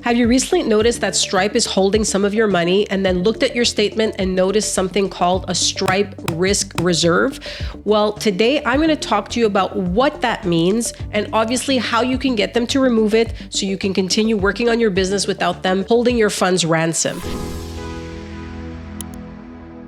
Have you recently noticed that Stripe is holding some of your money and then looked at your statement and noticed something called a Stripe risk reserve? Well, today I'm going to talk to you about what that means and obviously how you can get them to remove it so you can continue working on your business without them holding your funds ransom.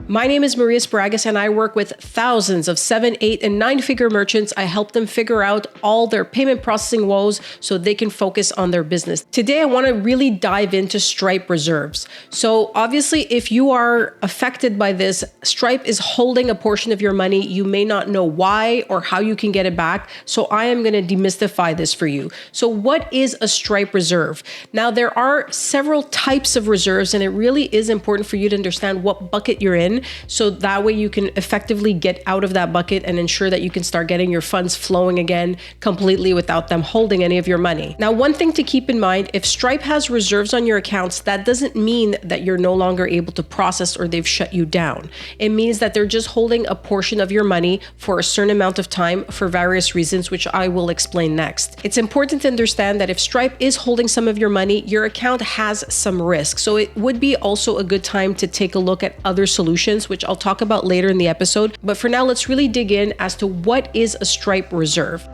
My name is Maria Sparagas and I work with thousands of 7, 8, and 9-figure merchants. I help them figure out all their payment processing woes so they can focus on their business. Today, I want to really dive into Stripe reserves. So obviously, if you are affected by this, Stripe is holding a portion of your money. You may not know why or how you can get it back. So I am going to demystify this for you. So what is a Stripe reserve? Now, there are several types of reserves, and it really is important for you to understand what bucket you're in. So that way you can effectively get out of that bucket and ensure that you can start getting your funds flowing again completely without them holding any of your money. Now, one thing to keep in mind, if Stripe has reserves on your accounts, that doesn't mean that you're no longer able to process or they've shut you down. It means that they're just holding a portion of your money for a certain amount of time for various reasons, which I will explain next. It's important to understand that if Stripe is holding some of your money, your account has some risk. So it would be also a good time to take a look at other solutions, which I'll talk about later in the episode. But for now, let's really dig in as to what is a Stripe reserve.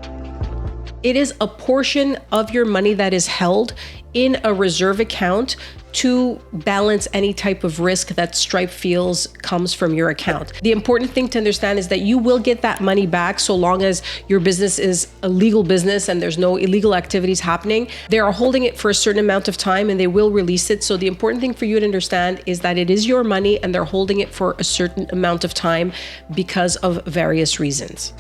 It is a portion of your money that is held in a reserve account to balance any type of risk that Stripe feels comes from your account. The important thing to understand is that you will get that money back so long as your business is a legal business and there's no illegal activities happening. They are holding it for a certain amount of time and they will release it. So the important thing for you to understand is that it is your money and they're holding it for a certain amount of time because of various reasons.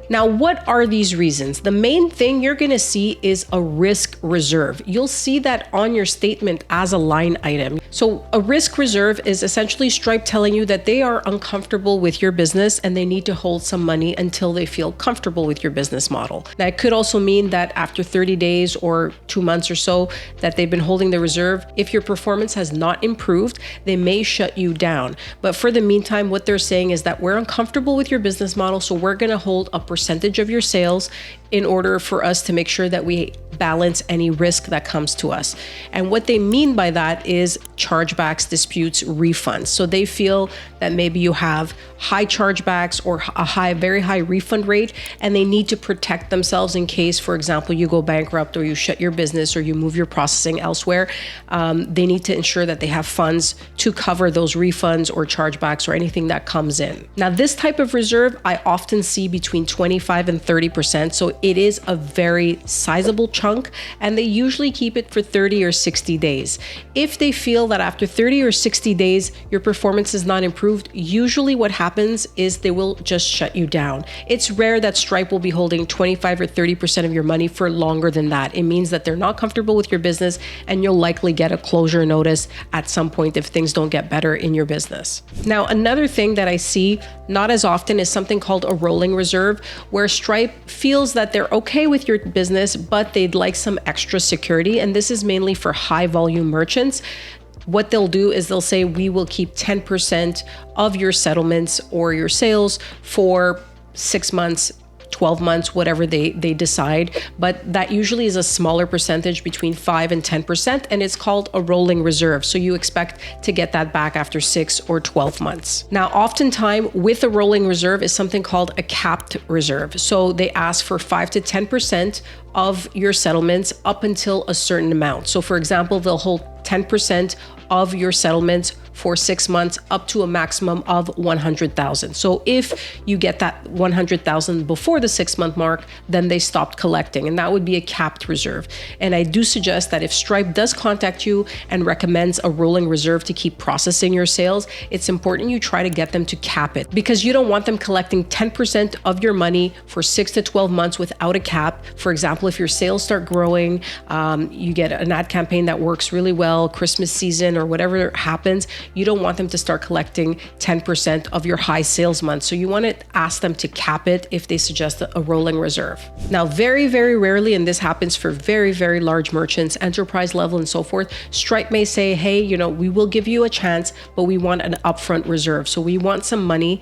Now, what are these reasons? The main thing you're going to see is a risk reserve. You'll see that on your statement as a line item. So a risk reserve is essentially Stripe telling you that they are uncomfortable with your business and they need to hold some money until they feel comfortable with your business model. Now, it could also mean that after 30 days or 2 months or so that they've been holding the reserve, if your performance has not improved, they may shut you down. But for the meantime, what they're saying is that we're uncomfortable with your business model, so we're going to hold a percentage of your sales in order for us to make sure that we balance any risk that comes to us. And what they mean by that is chargebacks, disputes, refunds. So they feel that maybe you have high chargebacks or a very high refund rate, and they need to protect themselves in case, for example, you go bankrupt or you shut your business or you move your processing elsewhere. They need to ensure that they have funds to cover those refunds or chargebacks or anything that comes in. Now, this type of reserve, I often see between 25 and 30%. So it is a very sizable chunk, and they usually keep it for 30 or 60 days. If they feel that after 30 or 60 days, your performance is not improved, usually what happens is they will just shut you down. It's rare that Stripe will be holding 25 or 30% of your money for longer than that. It means that they're not comfortable with your business, and you'll likely get a closure notice at some point if things don't get better in your business. Now, another thing that I see not as often is something called a rolling reserve, where Stripe feels that they're okay with your business, but they'd like some extra security. And this is mainly for high volume merchants. What they'll do is they'll say, we will keep 10% of your settlements or your sales for 6 months, 12 months, whatever they decide. But that usually is a smaller percentage, between 5 and 10%, and it's called a rolling reserve. So you expect to get that back after 6 or 12 months. Now, oftentimes with a rolling reserve is something called a capped reserve. So they ask for 5 to 10% of your settlements up until a certain amount. So for example, they'll hold 10% of your settlements for 6 months up to a maximum of 100,000. So if you get that 100,000 before the 6-month mark, then they stopped collecting, and that would be a capped reserve. And I do suggest that if Stripe does contact you and recommends a rolling reserve to keep processing your sales, it's important you try to get them to cap it, because you don't want them collecting 10% of your money for 6 to 12 months without a cap. For example, if your sales start growing, you get an ad campaign that works really well, Christmas season or whatever happens, you don't want them to start collecting 10% of your high sales month. So you want to ask them to cap it if they suggest a rolling reserve. Now, very, very rarely, and this happens for very, very large merchants, enterprise level and so forth, Stripe may say, hey, we will give you a chance, but we want an upfront reserve. So we want some money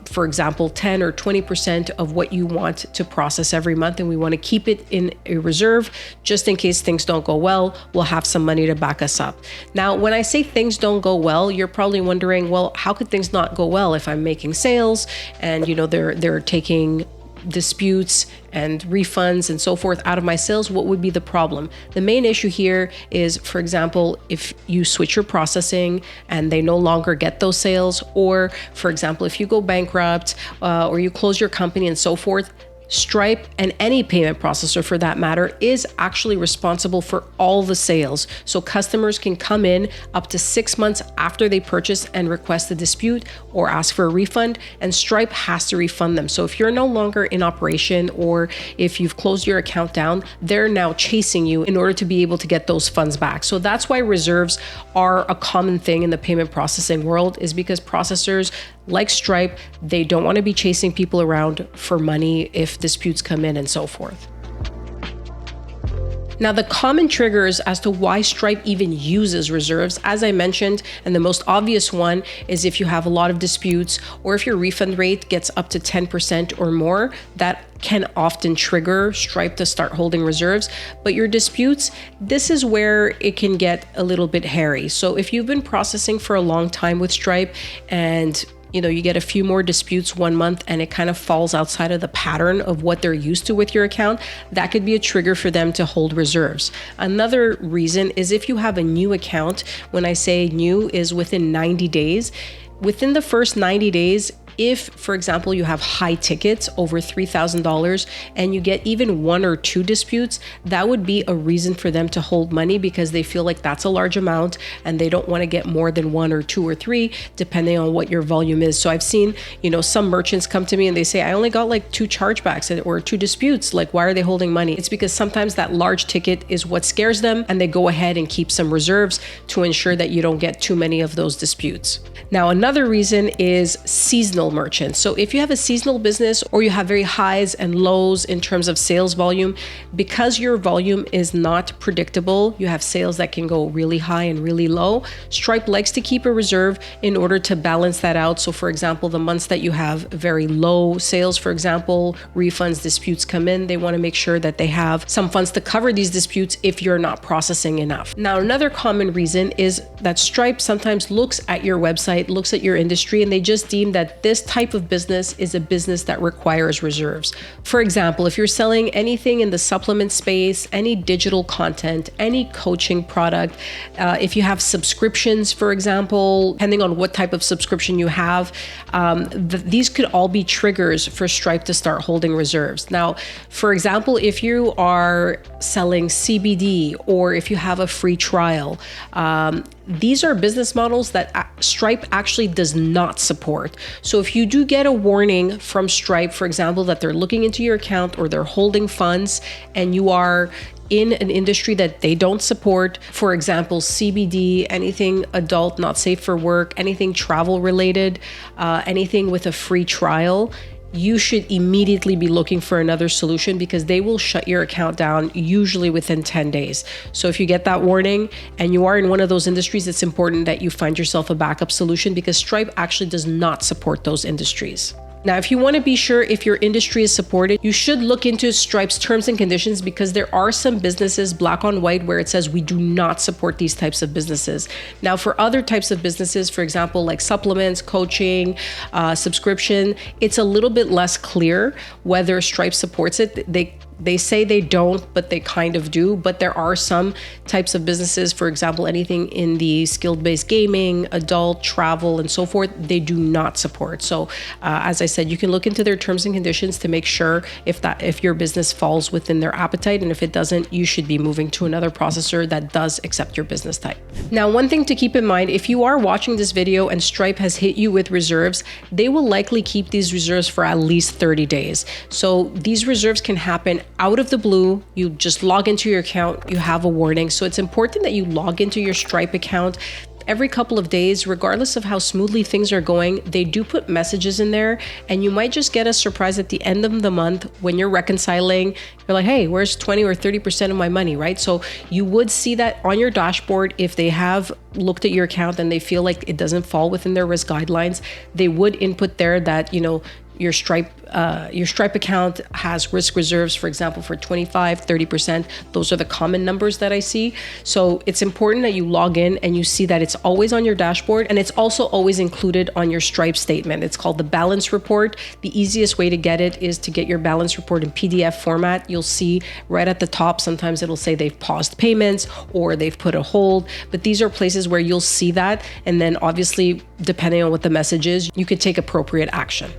for example, 10 or 20% of what you want to process every month. And we want to keep it in a reserve just in case things don't go well. We'll have some money to back us up. Now, when I say things don't go well, you're probably wondering, well, how could things not go well if I'm making sales and, they're taking disputes and refunds and so forth out of my sales? What would be the problem? The main issue here is, for example, if you switch your processing and they no longer get those sales, or for example, if you go bankrupt or you close your company and so forth, Stripe, and any payment processor for that matter, is actually responsible for all the sales. So customers can come in up to 6 months after they purchase and request a dispute or ask for a refund, and Stripe has to refund them. So if you're no longer in operation or if you've closed your account down, they're now chasing you in order to be able to get those funds back. So that's why reserves are a common thing in the payment processing world, is because processors like Stripe, they don't want to be chasing people around for money if disputes come in and so forth. Now, the common triggers as to why Stripe even uses reserves, as I mentioned, and the most obvious one is if you have a lot of disputes or if your refund rate gets up to 10% or more, that can often trigger Stripe to start holding reserves. But your disputes, this is where it can get a little bit hairy. So if you've been processing for a long time with Stripe and you get a few more disputes 1 month and it kind of falls outside of the pattern of what they're used to with your account, that could be a trigger for them to hold reserves. Another reason is if you have a new account. When I say new, is within 90 days. Within the first 90 days, if, for example, you have high tickets over $3,000 and you get even 1 or 2 disputes, that would be a reason for them to hold money, because they feel like that's a large amount and they don't want to get more than 1 or 2 or 3, depending on what your volume is. So I've seen, some merchants come to me and they say, I only got like 2 chargebacks or 2 disputes. Like, why are they holding money? It's because sometimes that large ticket is what scares them, and they go ahead and keep some reserves to ensure that you don't get too many of those disputes. Now, another reason is seasonal merchants. So if you have a seasonal business or you have very highs and lows in terms of sales volume, because your volume is not predictable, you have sales that can go really high and really low. Stripe likes to keep a reserve in order to balance that out. So for example, the months that you have very low sales, for example, refunds, disputes come in, they want to make sure that they have some funds to cover these disputes if you're not processing enough. Now, another common reason is that Stripe sometimes looks at your website, looks at your industry, and they just deem that this type of business is a business that requires reserves. For example, if you're selling anything in the supplement space, any digital content, any coaching product, if you have subscriptions, for example, depending on what type of subscription you have, these could all be triggers for Stripe to start holding reserves. Now, for example, if you are selling CBD or if you have a free trial, these are business models that Stripe actually does not support. So if you do get a warning from Stripe, for example, that they're looking into your account or they're holding funds, and you are in an industry that they don't support, for example, CBD, anything adult, not safe for work, anything travel related, anything with a free trial, you should immediately be looking for another solution, because they will shut your account down usually within 10 days. So if you get that warning and you are in one of those industries, it's important that you find yourself a backup solution, because Stripe actually does not support those industries. Now, if you want to be sure if your industry is supported, you should look into Stripe's terms and conditions, because there are some businesses, black on white, where it says we do not support these types of businesses. Now, for other types of businesses, for example, like supplements, coaching, subscription, it's a little bit less clear whether Stripe supports it. They say they don't, but they kind of do. But there are some types of businesses, for example, anything in the skill-based gaming, adult, travel, and so forth, they do not support. So as I said, you can look into their terms and conditions to make sure if your business falls within their appetite. And if it doesn't, you should be moving to another processor that does accept your business type. Now, one thing to keep in mind, if you are watching this video and Stripe has hit you with reserves, they will likely keep these reserves for at least 30 days. So these reserves can happen out of the blue. You just log into your account, you have a warning. So it's important that you log into your Stripe account, Every couple of days, regardless of how smoothly things are going, they do put messages in there, and you might just get a surprise at the end of the month when you're reconciling. You're like, hey, where's 20 or 30% of my money, right? So you would see that on your dashboard. If they have looked at your account and they feel like it doesn't fall within their risk guidelines, they would input there that, your Stripe account has risk reserves, for example, for 25, 30%. Those are the common numbers that I see. So it's important that you log in and you see that it's always on your dashboard, and it's also always included on your Stripe statement. It's called the balance report. The easiest way to get it is to get your balance report in PDF format. You'll see right at the top, sometimes it'll say they've paused payments or they've put a hold, but these are places where you'll see that. And then obviously, depending on what the message is, you could take appropriate action.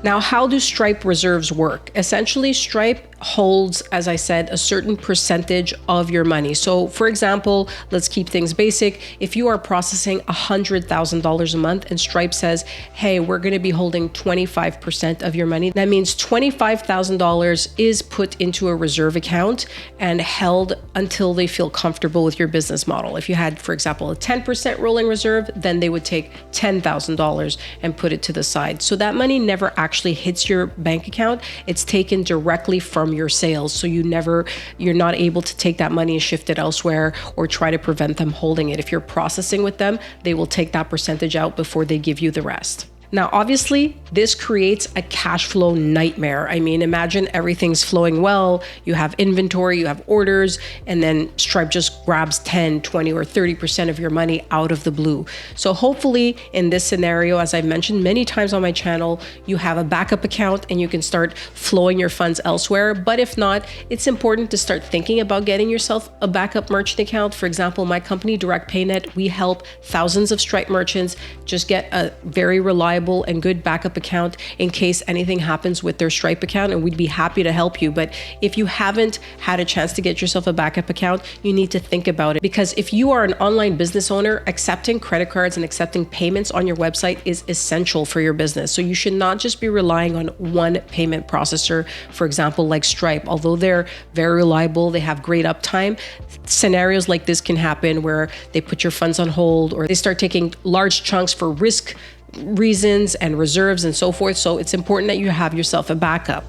Now, how do Stripe reserves work? Essentially, Stripe holds, as I said, a certain percentage of your money. So for example, let's keep things basic. If you are processing $100,000 a month and Stripe says, hey, we're going to be holding 25% of your money, that means $25,000 is put into a reserve account and held until they feel comfortable with your business model. If you had, for example, a 10% rolling reserve, then they would take $10,000 and put it to the side. So that money never actually hits your bank account. It's taken directly from your sales. So you're not able to take that money and shift it elsewhere or try to prevent them holding it. If you're processing with them, they will take that percentage out before they give you the rest. Now, obviously, this creates a cash flow nightmare. I mean, imagine everything's flowing well, you have inventory, you have orders, and then Stripe just grabs 10, 20, or 30% of your money out of the blue. So hopefully in this scenario, as I've mentioned many times on my channel, you have a backup account and you can start flowing your funds elsewhere. But if not, it's important to start thinking about getting yourself a backup merchant account. For example, my company, Direct PayNet, we help thousands of Stripe merchants just get a very reliable and good backup account in case anything happens with their Stripe account, and we'd be happy to help you. But if you haven't had a chance to get yourself a backup account, you need to think about it, because if you are an online business owner, accepting credit cards and accepting payments on your website is essential for your business. So you should not just be relying on one payment processor, for example, like Stripe. Although they're very reliable, they have great uptime, scenarios like this can happen where they put your funds on hold or they start taking large chunks for risk reasons and reserves and so forth. So it's important that you have yourself a backup.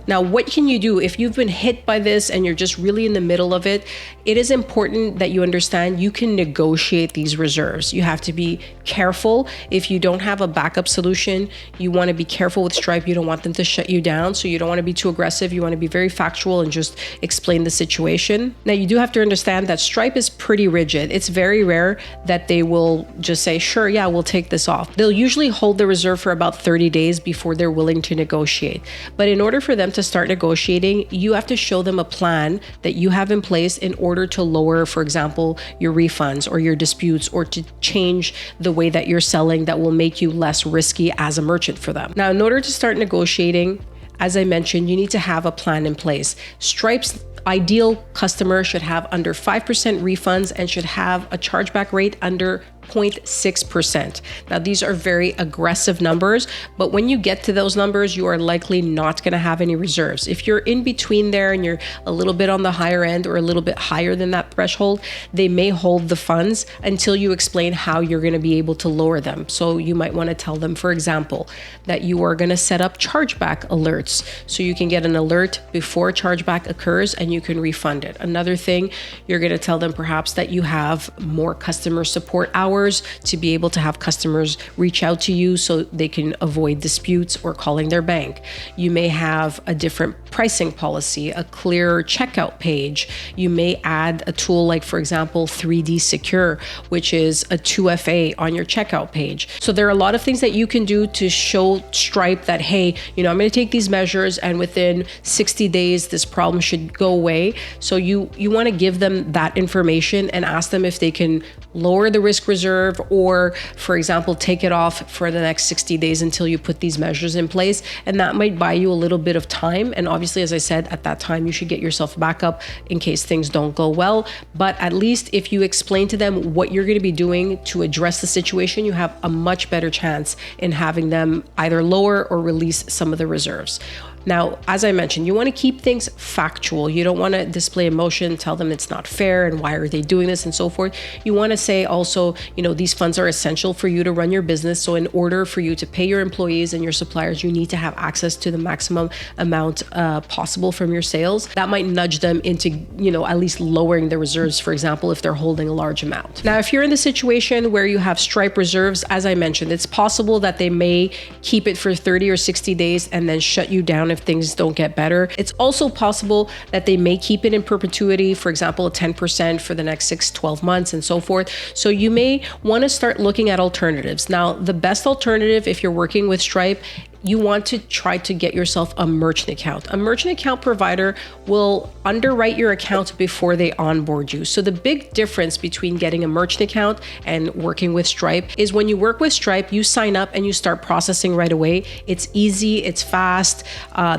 Now, what can you do if you've been hit by this and you're just really in the middle of it? It is important that you understand you can negotiate these reserves. You have to be careful. If you don't have a backup solution, you want to be careful with Stripe. You don't want them to shut you down. So you don't want to be too aggressive. You want to be very factual and just explain the situation. Now, you do have to understand that Stripe is pretty rigid. It's very rare that they will just say, sure, yeah, we'll take this off. They'll usually hold the reserve for about 30 days before they're willing to negotiate. But in order for them to start negotiating, you have to show them a plan that you have in place in order to lower, for example, your refunds or your disputes, or to change the way that you're selling that will make you less risky as a merchant for them. Now, in order to start negotiating, as I mentioned, you need to have a plan in place. Stripe's ideal customer should have under 5% refunds and should have a chargeback rate under 0.6%. Now, these are very aggressive numbers, but when you get to those numbers, you are likely not going to have any reserves. If you're in between there and you're a little bit on the higher end or a little bit higher than that threshold, they may hold the funds until you explain how you're going to be able to lower them. So you might want to tell them, for example, that you are going to set up chargeback alerts so you can get an alert before chargeback occurs and you can refund it. Another thing, you're going to tell them perhaps that you have more customer support hours to be able to have customers reach out to you so they can avoid disputes or calling their bank. You may have a different pricing policy, a clear checkout page. You may add a tool like, for example, 3D Secure, which is a 2FA on your checkout page. So there are a lot of things that you can do to show Stripe that, hey, I'm going to take these measures and within 60 days, this problem should go away. So you want to give them that information and ask them if they can lower the risk reserve or, for example, take it off for the next 60 days until you put these measures in place. And that might buy you a little bit of time. And obviously, as I said, at that time, you should get yourself back up in case things don't go well. But at least if you explain to them what you're going to be doing to address the situation, you have a much better chance in having them either lower or release some of the reserves. Now, as I mentioned, you want to keep things factual. You don't want to display emotion, tell them it's not fair and why are they doing this and so forth. You want to say also, these funds are essential for you to run your business. So in order for you to pay your employees and your suppliers, you need to have access to the maximum amount possible from your sales. That might nudge them into, at least lowering the reserves, for example, if they're holding a large amount. Now, if you're in the situation where you have Stripe reserves, as I mentioned, it's possible that they may keep it for 30 or 60 days and then shut you down if things don't get better. It's also possible that they may keep it in perpetuity, for example, a 10% for the next 6-12 months and so forth. So you may want to start looking at alternatives. Now, the best alternative if you're working with Stripe, you want to try to get yourself a merchant account. A merchant account provider will underwrite your account before they onboard you. So the big difference between getting a merchant account and working with Stripe is when you work with Stripe, you sign up and you start processing right away. It's easy, it's fast,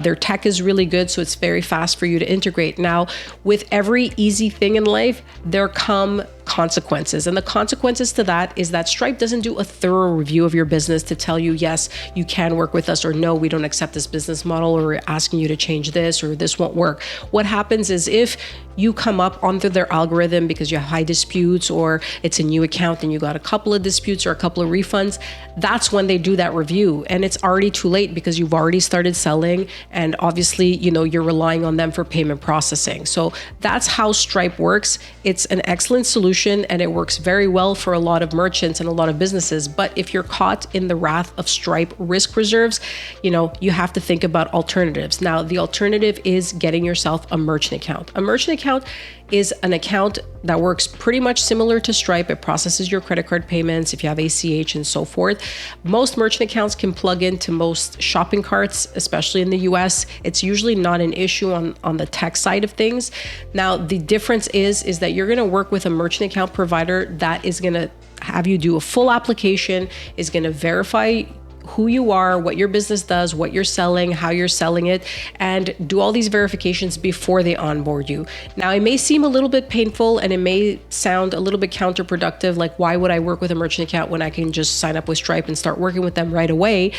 their tech is really good, so it's very fast for you to integrate. Now, with every easy thing in life, there come consequences. And the consequences to that is that Stripe doesn't do a thorough review of your business to tell you, yes, you can work with us, or no, we don't accept this business model, or we're asking you to change this, or this won't work. What happens is if you come up onto their algorithm because you have high disputes, or it's a new account and you got a couple of disputes or a couple of refunds, that's when they do that review. And it's already too late because you've already started selling. And obviously, you're relying on them for payment processing. So that's how Stripe works. It's an excellent solution and it works very well for a lot of merchants and a lot of businesses. But if you're caught in the wrath of Stripe risk reserves, you have to think about alternatives. Now, the alternative is getting yourself a merchant account. A merchant account is an account that works pretty much similar to Stripe. It processes your credit card payments if you have ACH and so forth. Most merchant accounts can plug into most shopping carts, especially in the US. It's usually not an issue on the tech side of things. Now, the difference is that you're going to work with a merchant account provider that is going to have you do a full application, is going to verify who you are, what your business does, what you're selling, how you're selling it, and do all these verifications before they onboard you. Now, it may seem a little bit painful and it may sound a little bit counterproductive, like why would I work with a merchant account when I can just sign up with Stripe and start working with them right away?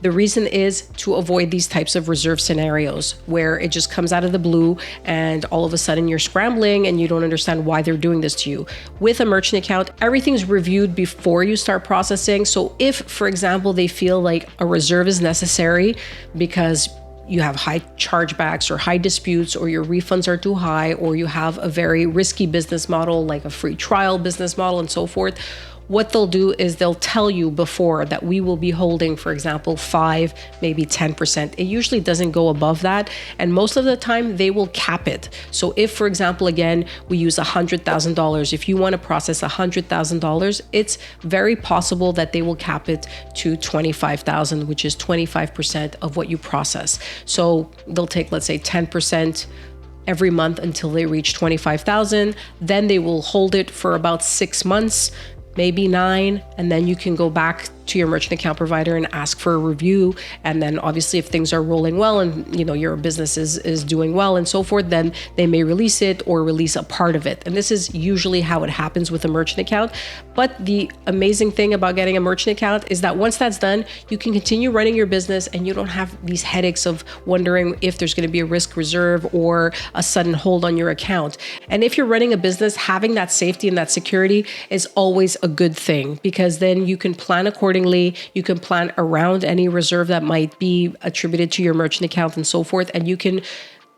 The reason is to avoid these types of reserve scenarios where it just comes out of the blue and all of a sudden you're scrambling and you don't understand why they're doing this to you. With a merchant account, everything's reviewed before you start processing. So if, for example, they feel like a reserve is necessary because you have high chargebacks or high disputes, or your refunds are too high, or you have a very risky business model like a free trial business model and so forth, what they'll do is they'll tell you before that we will be holding, for example, 5, maybe 10%. It usually doesn't go above that. And most of the time they will cap it. So if, for example, again, we use $100,000, if you want to process $100,000, it's very possible that they will cap it to $25,000, which is 25% of what you process. So they'll take, let's say, 10% every month until they reach 25,000. Then they will hold it for about 6 months, maybe 9, and then you can go back to your merchant account provider and ask for a review. And then obviously if things are rolling well and your business is doing well and so forth, then they may release it or release a part of it. And this is usually how it happens with a merchant account. But the amazing thing about getting a merchant account is that once that's done, you can continue running your business and you don't have these headaches of wondering if there's going to be a risk reserve or a sudden hold on your account. And if you're running a business, having that safety and that security is always a good thing, because then you can plan accordingly. You can plan around any reserve that might be attributed to your merchant account and so forth, and you can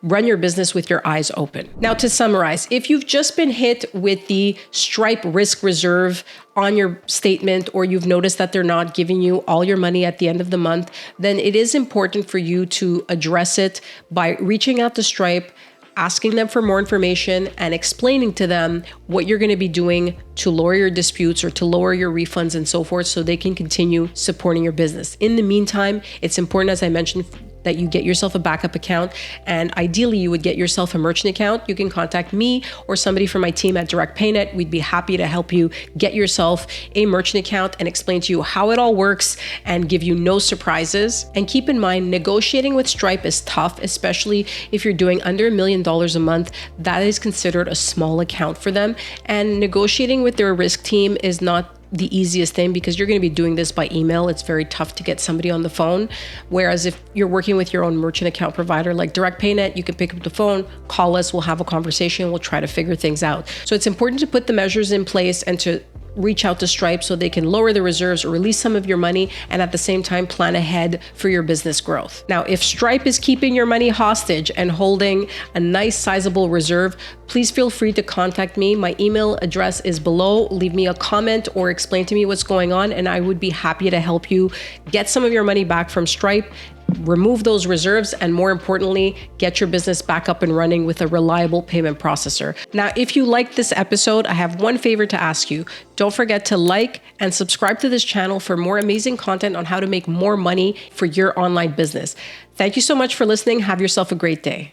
run your business with your eyes open. Now, to summarize, if you've just been hit with the Stripe risk reserve on your statement, or you've noticed that they're not giving you all your money at the end of the month, then it is important for you to address it by reaching out to Stripe, asking them for more information and explaining to them what you're going to be doing to lower your disputes or to lower your refunds and so forth, so they can continue supporting your business. In the meantime, it's important, as I mentioned, that you get yourself a backup account, and ideally you would get yourself a merchant account. You can contact me or somebody from my team at Direct PayNet. We'd be happy to help you get yourself a merchant account and explain to you how it all works and give you no surprises. And keep in mind, negotiating with Stripe is tough, especially if you're doing under $1 million a month. That is considered a small account for them, and negotiating with their risk team is not the easiest thing because you're going to be doing this by email. It's very tough to get somebody on the phone. Whereas if you're working with your own merchant account provider like DirectPayNet, you can pick up the phone, call us, we'll have a conversation, we'll try to figure things out. So it's important to put the measures in place and to reach out to Stripe so they can lower the reserves or release some of your money and at the same time plan ahead for your business growth. Now, if Stripe is keeping your money hostage and holding a nice sizable reserve, please feel free to contact me. My email address is below. Leave me a comment or explain to me what's going on and I would be happy to help you get some of your money back from Stripe, remove those reserves, and more importantly, get your business back up and running with a reliable payment processor. Now, if you liked this episode, I have one favor to ask you. Don't forget to like and subscribe to this channel for more amazing content on how to make more money for your online business. Thank you so much for listening. Have yourself a great day.